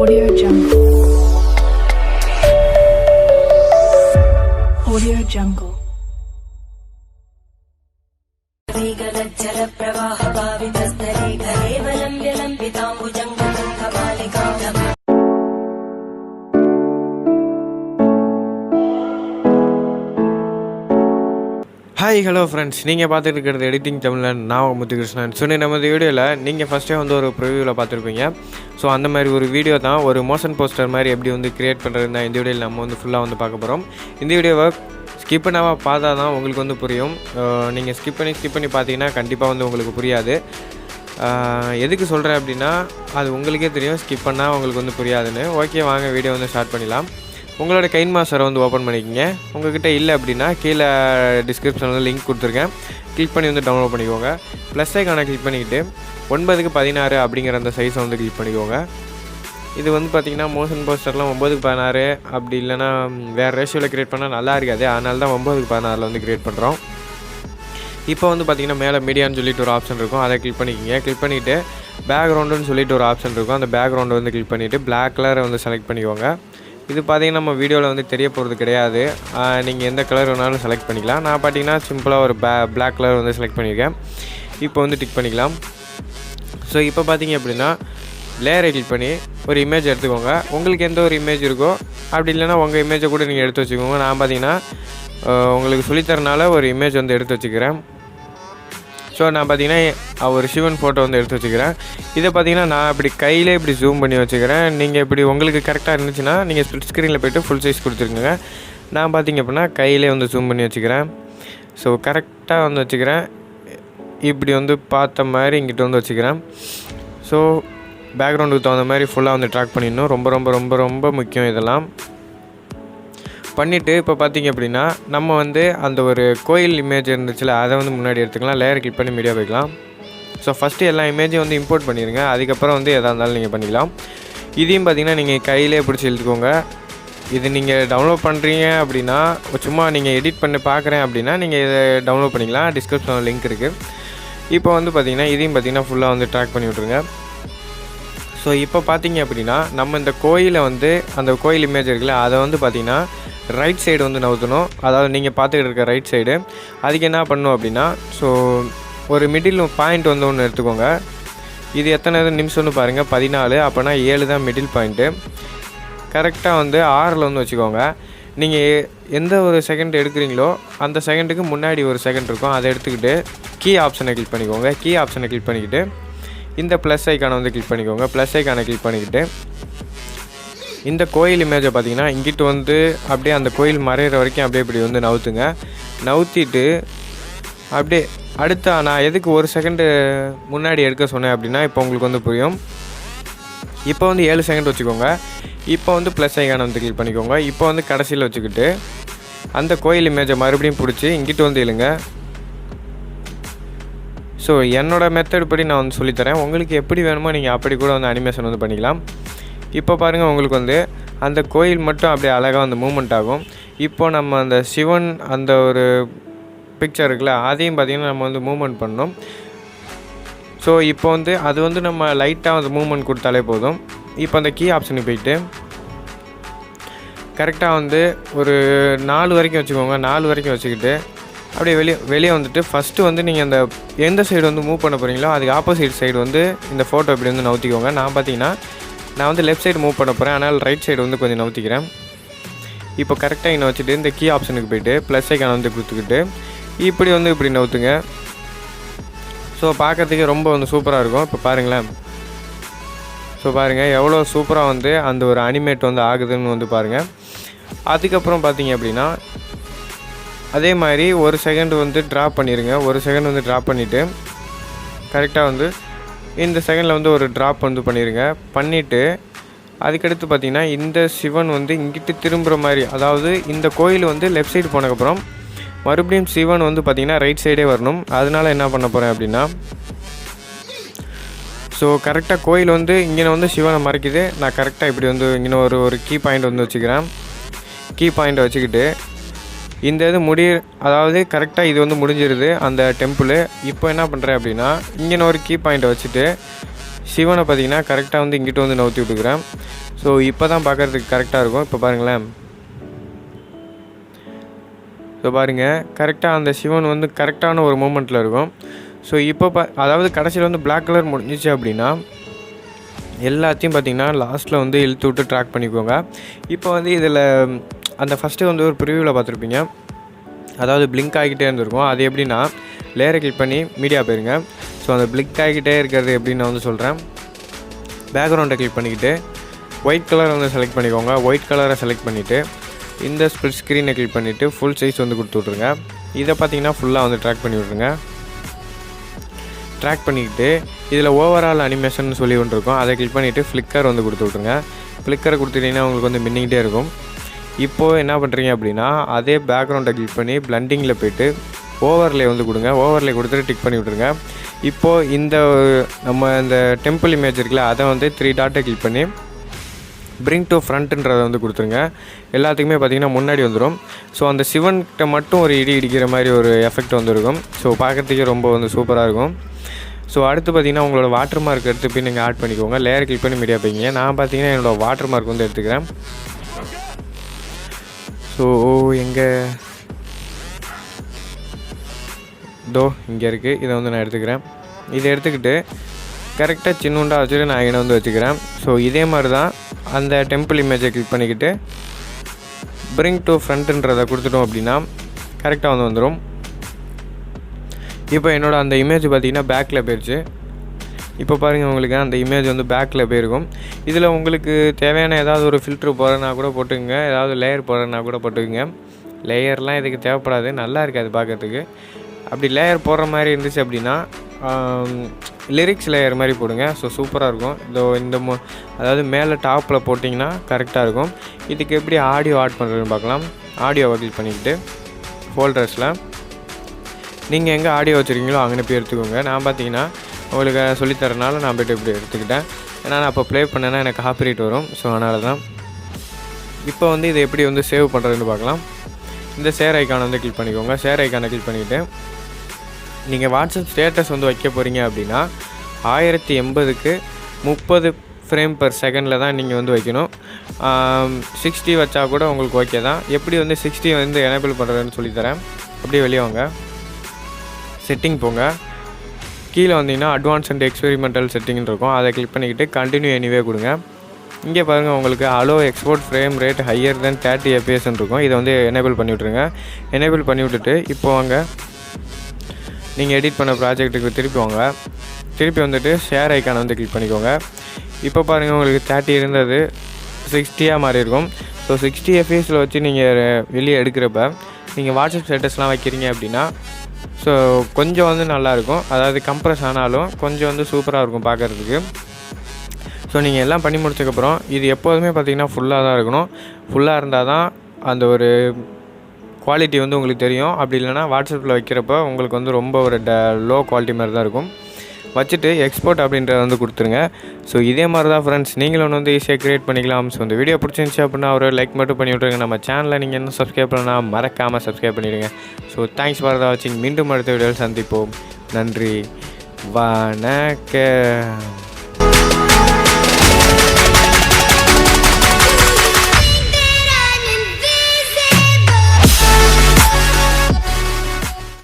Audio Jungle. Audio Jungle. Hi hello friends, நீங்கள் பார்த்துட்டு இருக்கிறது எடிட்டிங் தமிழன். நான் முத்துகிருஷ்ணன். ஸோ நமது வீடியோவில் நீங்கள் ஃபஸ்ட்டே வந்து ஒரு ப்ரிவியூவில் பார்த்துருப்பீங்க. ஸோ அந்த மாதிரி ஒரு வீடியோ தான், ஒரு மோஷன் போஸ்டர் மாதிரி எப்படி வந்து க்ரியேட் பண்ணுறதுனா இந்த வீடியோவில் நம்ம வந்து ஃபுல்லாக வந்து பார்க்க போகிறோம். இந்த வீடியோவை ஸ்கிப் பண்ணாமல் பார்த்தா தான் உங்களுக்கு வந்து புரியும். நீங்கள் ஸ்கிப் பண்ணி பார்த்தீங்கன்னா கண்டிப்பாக வந்து உங்களுக்கு புரியாது. எதுக்கு சொல்கிறேன் அப்படின்னா அது உங்களுக்கே தெரியும், ஸ்கிப் பண்ணால் உங்களுக்கு வந்து புரியாதுன்னு. ஓகே, வாங்க வீடியோ வந்து ஸ்டார்ட் பண்ணிடலாம். உங்களோட கைன்மாஸ்டரை வந்து ஓப்பன் பண்ணிக்கோங்க. உங்கள்கிட்ட இல்லை அப்படின்னா கீழே டிஸ்கிரிப்ஷனில் லிங்க் கொடுத்துருக்கேன், கிளிக் பண்ணி வந்து டவுன்லோட் பண்ணிக்கோங்க. ப்ளஸ் ஐக்கானை கிளிக் பண்ணிக்கிட்டு 9:16 அப்படிங்கிற அந்த சைஸை வந்து கிளிக் பண்ணிக்கோங்க. இது வந்து பார்த்திங்கன்னா மோஷன் போஸ்டர்லாம் 9:16 அப்படி இல்லைனா வேறு ரேஷியோவில் க்ரியேட் பண்ணால் நல்லா இருக்காது. அதனால தான் 9:16 வந்து க்ரியேட் பண்ணுறோம். இப்போ வந்து பார்த்திங்கன்னா மேலே மீடியான்னு சொல்லிட்டு ஒரு ஆப்ஷன் இருக்கும், அதை கிளிக் பண்ணிக்கோங்க. கிளிக் பண்ணிவிட்டு பேக்ரவுண்டுன்னு சொல்லிட்டு ஒரு ஆப்ஷன் இருக்கும், அந்த பேக்ரவுண்டை வந்து கிளிக் பண்ணிவிட்டு பிளாக் கலரை வந்து செலக்ட் பண்ணிக்கோங்க. இது பார்த்திங்கன்னா நம்ம வீடியோவில் வந்து தெரிய போகிறது கிடையாது. நீங்கள் எந்த கலர் வேணாலும் செலக்ட் பண்ணிக்கலாம். நான் பார்த்திங்கன்னா சிம்பிளாக ஒரு பிளாக் கலர் வந்து செலக்ட் பண்ணியிருக்கேன். இப்போ வந்து டிக் பண்ணிக்கலாம். ஸோ இப்போ பார்த்திங்க அப்படின்னா லேயரை கிளிக் பண்ணி ஒரு இமேஜ் எடுத்துக்கோங்க. உங்களுக்கு எந்த ஒரு இமேஜ் இருக்கோ, அப்படி இல்லைனா உங்கள் இமேஜை கூட நீங்கள் எடுத்து வச்சுக்கோங்க. நான் பார்த்திங்கன்னா உங்களுக்கு சொல்லித்தரனால ஒரு இமேஜ் வந்து எடுத்து வச்சுக்கிறேன். ஸோ நான் பார்த்திங்கன்னா ஒரு சிவன் ஃபோட்டோ வந்து எடுத்து வச்சுக்கிறேன். இதை பார்த்திங்கன்னா நான் இப்படி கையிலே இப்படி ஜூம் பண்ணி வச்சுக்கிறேன். நீங்கள் இப்படி உங்களுக்கு கரெக்டாக இருந்துச்சுன்னா நீங்கள் ஸ்ப்ளிட் ஸ்க்ரீனில் போய்ட்டு ஃபுல் சைஸ் கொடுத்துருங்க. நான் பார்த்திங்க அப்படின்னா கையிலே வந்து ஜூம் பண்ணி வச்சுக்கிறேன். ஸோ கரெக்டாக வந்து வச்சுக்கிறேன். இப்படி வந்து பார்த்த மாதிரி இங்கிட்ட வந்து வச்சுக்கிறேன். ஸோ பேக்ரவுண்டுக்கு தகுந்த மாதிரி ஃபுல்லாக வந்து ட்ராக் பண்ணிடணும். ரொம்ப ரொம்ப ரொம்ப ரொம்ப முக்கியம் இதெல்லாம் பண்ணிவிட்டு, இப்போ பார்த்திங்க அப்படின்னா நம்ம வந்து அந்த ஒரு கோயில் இமேஜ் இருந்துச்சுல, அதை வந்து முன்னாடி எடுத்துக்கலாம். லேயர் கிளிக் பண்ணி மீடியா போய்க்கலாம். ஸோ ஃபஸ்ட்டு எல்லா இமேஜையும் வந்து இம்போர்ட் பண்ணிடுங்க. அதுக்கப்புறம் வந்து எதாக இருந்தாலும் நீங்கள் பண்ணிக்கலாம். இதையும் பார்த்திங்கன்னா நீங்கள் கையிலே பிடிச்சி எழுத்துக்கோங்க. இது நீங்கள் டவுன்லோட் பண்ணுறீங்க அப்படின்னா, சும்மா நீங்கள் எடிட் பண்ணி பார்க்குறேன் அப்படின்னா நீங்கள் இதை டவுன்லோட் பண்ணிக்கலாம். டிஸ்கிரிப்ஷனில் லிங்க் இருக்குது. இப்போ வந்து பார்த்திங்கன்னா இதையும் பார்த்திங்கன்னா ஃபுல்லாக வந்து ட்ராக் பண்ணி விட்ருங்க. ஸோ இப்போ பார்த்திங்க அப்படின்னா நம்ம இந்த கோயிலை வந்து அந்த கோயில் இமேஜ் இருக்குல்ல, அதை வந்து பார்த்திங்கன்னா ரைட் சைடு வந்து நவுத்தணும். அதாவது நீங்கள் பார்த்துக்கிட்டு இருக்க ரைட் சைடு. அதுக்கு என்ன பண்ணணும் அப்படின்னா, ஸோ ஒரு மிடில் பாயிண்ட் வந்து ஒன்று எடுத்துக்கோங்க. இது எத்தனை நிமிஷம்னு பாருங்கள், 14. அப்போனா 7 தான் மிடில் பாயிண்ட்டு. கரெக்டாக வந்து 6 வந்து வச்சுக்கோங்க. நீங்கள் எந்த ஒரு செகண்ட் எடுக்கிறீங்களோ அந்த செகண்டுக்கு முன்னாடி ஒரு செகண்ட் இருக்கும், அதை எடுத்துக்கிட்டு கீ ஆப்ஷனை கிளிக் பண்ணிக்கோங்க. கீ ஆப்ஷனை கிளிக் பண்ணிக்கிட்டு இந்த ப்ளஸ் ஐக்கானை வந்து கிளிக் பண்ணிக்கோங்க. ப்ளஸ் ஐக்கானை கிளிக் பண்ணிக்கிட்டு இந்த கோயில் இமேஜை பார்த்திங்கன்னா இங்கிட்டு வந்து அப்படியே அந்த கோயில் மறையிற வரைக்கும் அப்படியே இப்படி வந்து நவுத்துங்க. நவுத்திட்டு அப்படியே அடுத்த நான் எதுக்கு ஒரு செகண்டு முன்னாடி எடுக்க சொன்னேன் அப்படின்னா இப்போ உங்களுக்கு வந்து புரியும். இப்போ வந்து 7 செகண்ட் வச்சுக்கோங்க. இப்போ வந்து ப்ளஸ் ஐக்கானை வந்து கிளிக் பண்ணிக்கோங்க. இப்போ வந்து கடைசியில் வச்சுக்கிட்டு அந்த கோயில் இமேஜை மறுபடியும் பிடிச்சி இங்கிட்டு வந்து இழுங்க. ஸோ என்னோடய மெத்தட் படி நான் வந்து சொல்லித்தரேன். உங்களுக்கு எப்படி வேணுமோ நீங்கள் அப்படி கூட வந்து அனிமேஷன் வந்து பண்ணிக்கலாம். இப்போ பாருங்கள், உங்களுக்கு வந்து அந்த கோயில் மட்டும் அப்படியே அழகாக வந்து மூமெண்ட் ஆகும். இப்போ நம்ம அந்த சிவன் அந்த ஒரு பிக்சர் இருக்குல்ல, அதையும் பார்த்திங்கன்னா நம்ம வந்து மூமெண்ட் பண்ணணும். ஸோ இப்போ வந்து அது வந்து நம்ம லைட்டாக வந்து மூமெண்ட் கொடுத்தாலே போதும். இப்போ அந்த கீ ஆப்ஷனுக்கு போயிட்டு கரெக்டாக வந்து ஒரு 4 வரைக்கும் வச்சுக்கோங்க. 4 வரைக்கும் வச்சுக்கிட்டு அப்படியே வெளியே வந்துட்டு ஃபஸ்ட்டு வந்து நீங்கள் அந்த எந்த சைடு வந்து மூவ் பண்ண போகிறீங்களோ அதுக்கு ஆப்போசிட் சைடு வந்து இந்த ஃபோட்டோ இப்படி வந்து நவுத்திக்கோங்க. நான் வந்து லெஃப்ட் சைடு மூவ் பண்ண போகிறேன், அதனால் ரைட் சைடு வந்து கொஞ்சம் நவுத்திக்கிறேன். இப்போ கரெக்டாக இங்கே வச்சுட்டு இந்த கீ ஆப்ஷனுக்கு போய்ட்டு ப்ளஸ் ஐக்கான வந்து கொடுத்துக்கிட்டு இப்படி நவுத்துங்க. ஸோ பார்க்குறதுக்கு ரொம்ப வந்து சூப்பராக இருக்கும். இப்போ பாருங்களேன். ஸோ பாருங்கள் எவ்வளோ சூப்பராக வந்து அந்த ஒரு அனிமேட் வந்து ஆகுதுன்னு வந்து பாருங்கள். அதுக்கப்புறம் பார்த்திங்க அப்படின்னா அதே மாதிரி ஒரு செகண்ட் வந்து ட்ராப் பண்ணிடுங்க. ஒரு செகண்ட் வந்து ட்ராப் பண்ணிவிட்டு கரெக்டாக வந்து இந்த செகண்டில் வந்து ஒரு ட்ராப் வந்து பண்ணிடுங்க. பண்ணிவிட்டு அதுக்கடுத்து பார்த்திங்கன்னா இந்த சிவன் வந்து இங்கிட்டு திரும்புகிற மாதிரி, அதாவது இந்த கோயில் வந்து லெஃப்ட் சைடு போனதுக்கப்புறம் மறுபடியும் சிவன் வந்து பார்த்திங்கன்னா ரைட் சைடே வரணும். அதனால் என்ன பண்ண போகிறேன் அப்படின்னா, ஸோ கரெக்டாக கோயில் வந்து இங்கே வந்து சிவனை மறைக்குது. நான் கரெக்டாக இப்படி வந்து இங்கே ஒரு கீ பாயிண்ட் வந்து வச்சுக்கிறேன். கீ பாயிண்ட்டை வச்சுக்கிட்டு இந்த இது அதாவது கரெக்டாக இது வந்து முடிஞ்சிருது அந்த டெம்பிள். இப்போ என்ன பண்ணுறேன் அப்படின்னா இங்கே ஒரு கீ பாயிண்ட்டை வச்சுட்டு சிவனை பார்த்திங்கன்னா கரெக்டாக வந்து இங்கிட்ட வந்து நவுத்தி விட்டுக்கிறேன். ஸோ இப்போ தான் பார்க்குறதுக்கு கரெக்டாக இருக்கும். இப்போ பாருங்களேன், ஸோ பாருங்கள் கரெக்டாக அந்த சிவன் வந்து கரெக்டான ஒரு மூமெண்ட்டில் இருக்கும். ஸோ இப்போ அதாவது கடைசியில் வந்து பிளாக் கலர் முடிஞ்சிச்சு அப்படின்னா எல்லாத்தையும் பார்த்திங்கன்னா லாஸ்ட்டில் வந்து இழுத்து விட்டு ட்ராக் பண்ணிக்கோங்க. இப்போ வந்து இதில் அந்த ஃபஸ்ட்டு வந்து ஒரு ப்ரிவியூவில் பார்த்துருப்பீங்க, அதாவது பிளிங்க் ஆகிக்கிட்டே இருந்திருக்கும். அது எப்படின்னா லேயரை கிளிக் பண்ணி மீடியா போயிருங்க. ஸோ அந்த பிளிங்க் ஆகிக்கிட்டே இருக்கிறது எப்படின்னு நான் வந்து சொல்கிறேன். பேக்ரவுண்டை கிளிக் பண்ணிக்கிட்டு ஒயிட் கலரை வந்து செலக்ட் பண்ணிக்கோங்க. ஒயிட் கலரை செலக்ட் பண்ணிவிட்டு இந்த ஸ்ப்ளிட் ஸ்க்ரீனை கிளிக் பண்ணிவிட்டு ஃபுல் சைஸ் வந்து கொடுத்து விட்ருங்க. இதை பார்த்திங்கன்னா ஃபுல்லாக வந்து ட்ராக் பண்ணி விட்ருங்க. ட்ராக் பண்ணிக்கிட்டு இதில் ஓவரால் அனிமேஷன் சொல்லி ஒன்று இருக்கும், அதை கிளிக் பண்ணிவிட்டு ஃப்ளிக்கர் வந்து கொடுத்து விட்ருங்க. ஃப்ளிக்கரை கொடுத்துட்டிங்கன்னா உங்களுக்கு வந்து மின்னிக்கிட்டே இருக்கும். இப்போது என்ன பண்ணுறீங்க அப்படின்னா அதே பேக்ரவுண்டை கிளிக் பண்ணி பிளண்டிங்கில் போய்ட்டு ஓவர்லே வந்து கொடுங்க. ஓவர்லே கொடுத்துட்டு டிக் பண்ணி விட்ருங்க. இப்போது இந்த நம்ம இந்த டெம்பிள் இமேஜ் இருக்குல்ல, அதை வந்து 3 டாட்டை கிளிக் பண்ணி பிரிங் டு ஃப்ரண்ட்டுன்றதை வந்து கொடுத்துருங்க. எல்லாத்துக்குமே பார்த்திங்கன்னா முன்னாடி வந்துடும். ஸோ அந்த சிவன்கிட்ட மட்டும் ஒரு இடி இடிக்கிற மாதிரி ஒரு எஃபெக்ட் வந்துருக்கும். ஸோ பார்க்குறதுக்கே ரொம்ப வந்து சூப்பராக இருக்கும். ஸோ அடுத்து பார்த்திங்கன்னா உங்களோட வாட்டர் மார்க் எடுத்து போய் நீங்கள் ஆட் பண்ணிக்கோங்க. லேயர் கிளிக் பண்ணி மீடியா போய்ங்க. நான் பார்த்திங்கன்னா என்னோடய வாட்டர் மார்க் வந்து எடுத்துக்கிறேன். ஸோ எங்கே தோ இங்கே இருக்குது, இதை வந்து நான் எடுத்துக்கிறேன். இதை எடுத்துக்கிட்டு கரெக்டாக சின்னூண்டாக வச்சுட்டு நான் இங்கே வந்து வச்சுக்கிறேன். ஸோ இதே மாதிரி தான் அந்த டெம்பிள் இமேஜை கிளிக் பண்ணிக்கிட்டு பிரிங் டு ஃப்ரண்ட்டுன்றதை கொடுத்துட்டோம் அப்படின்னா கரெக்டாக வந்து வந்துடும். இப்போ என்னோடய அந்த இமேஜ் பார்த்திங்கன்னா பேக்கில் போயிடுச்சு. இப்போ பாருங்கள் உங்களுக்கு அந்த இமேஜ் வந்து பேக்கில் போயிருக்கும். இதில் உங்களுக்கு தேவையான ஏதாவது ஒரு ஃபில்ட்ரு போடுறதுனா கூட போட்டுக்கோங்க, ஏதாவது லேயர் போடுறதுனா கூட போட்டுக்கோங்க. லேயர்லாம் இதுக்கு தேவைப்படாது, நல்லா இருக்காது பார்க்குறதுக்கு. அப்படி லேயர் போடுற மாதிரி இருந்துச்சு அப்படின்னா லிரிக்ஸ் லேயர் மாதிரி போடுங்க. ஸோ சூப்பராக இருக்கும். இந்த அதாவது மேலே டாப்பில் போட்டிங்கன்னா கரெக்டாக இருக்கும். இதுக்கு எப்படி ஆடியோ ஆட் பண்ணுறதுன்னு பார்க்கலாம். ஆடியோவை கிளிக் பண்ணிக்கிட்டு ஃபோல்டர்ஸில் நீங்கள் எங்கே ஆடியோ வச்சுருக்கீங்களோ அங்கே போய் எடுத்துக்கோங்க. நான் பார்த்தீங்கன்னா உங்களுக்கு சொல்லித்தரனால நான் போய்ட்டு இப்படி எடுத்துக்கிட்டேன். ஏன்னா நான் அப்போ ப்ளே பண்ணேன்னா எனக்கு காப்பிரைட் வரும். ஸோ அதனால தான். இப்போ வந்து இதை எப்படி வந்து சேவ் பண்ணுறதுன்னு பார்க்கலாம். இந்த ஷேர் ஐக்கானை வந்து கிளிக் பண்ணிக்கோங்க. ஷேர் ஐக்கானை கிளிக் பண்ணிவிட்டு நீங்கள் வாட்ஸ்அப் ஸ்டேட்டஸ் வந்து வைக்க போகிறீங்க அப்படின்னா 1080க்கு 30 ஃப்ரேம் பர் செகண்டில் தான் நீங்கள் வந்து வைக்கணும். 60 வச்சா கூட உங்களுக்கு ஓகே தான். எப்படி வந்து 60 வந்து எனேபிள் பண்ணுறதுன்னு சொல்லித்தரேன். அப்படியே வெளியே வாங்க, செட்டிங் போங்க. கீழே வந்தீங்கன்னா அட்வான்ஸ் அண்ட் எக்ஸ்பெரிமெண்டல் செட்டிங்னு இருக்கும், அதை கிளிக் பண்ணிக்கிட்டு கண்டினியூ எனிவே கொடுங்க. இங்கே பாருங்கள் உங்களுக்கு allow export frame rate higher then 30 fps இருக்கும். இதை வந்து எனேபிள் பண்ணி விட்ருங்க. எனேபிள் பண்ணி விட்டுட்டு இப்போ வாங்க நீங்கள் எடிட் பண்ண ப்ராஜெக்ட்டுக்கு திருப்பி வாங்க. திருப்பி வந்துட்டு ஷேர் ஐக்கானை வந்து கிளிக் பண்ணிக்கோங்க. இப்போ பாருங்கள் உங்களுக்கு 30 இருந்தது 60 மாறி இருக்கும். ஸோ 60 fps வச்சு நீங்கள் வெளியே எடுக்கிறப்ப நீங்கள் வாட்ஸ்அப் ஸ்டேட்டஸ்லாம் வைக்கிறீங்க அப்படின்னா ஸோ கொஞ்சம் வந்து நல்லாயிருக்கும். அதாவது கம்ப்ரஸ் ஆனாலும் கொஞ்சம் வந்து சூப்பராக இருக்கும் பார்க்குறதுக்கு. ஸோ நீங்கள் எல்லாம் பண்ணி முடிச்சதுக்கப்புறம் இது எப்போதுமே பார்த்திங்கன்னா ஃபுல்லாக தான் இருக்கணும். ஃபுல்லாக இருந்தால் தான் அந்த ஒரு குவாலிட்டி வந்து உங்களுக்கு தெரியும். அப்படி இல்லைனா வாட்ஸ்அப்பில் வைக்கிறப்ப உங்களுக்கு வந்து ரொம்ப ஒரு லோ குவாலிட்டி மாதிரி தான் இருக்கும். வச்சுட்டு எக்ஸ்போர்ட் அப்படின்றத வந்து கொடுத்துருங்க. ஸோ இதே மாதிரி தான் ஃப்ரெண்ட்ஸ் நீங்களும் வந்து ஈஸியாக க்ரியேட் பண்ணிக்கலாம். ஸோ இந்த வீடியோ பிடிச்சிருந்துச்சி அப்படின்னா ஒரு லைக் மட்டும் பண்ணி விட்ருங்க. நம்ம சேனலில் நீங்கள் இன்னும் சப்ஸ்கிரைப் பண்ணால் மறக்காமல் சப்ஸ்கிரைப் பண்ணிவிடுங்க. ஸோ தேங்க்ஸ் ஃபார் த வாட்சிங். மீண்டும் அடுத்த வீடியோவில் சந்திப்போம். நன்றி, வணக்கம்.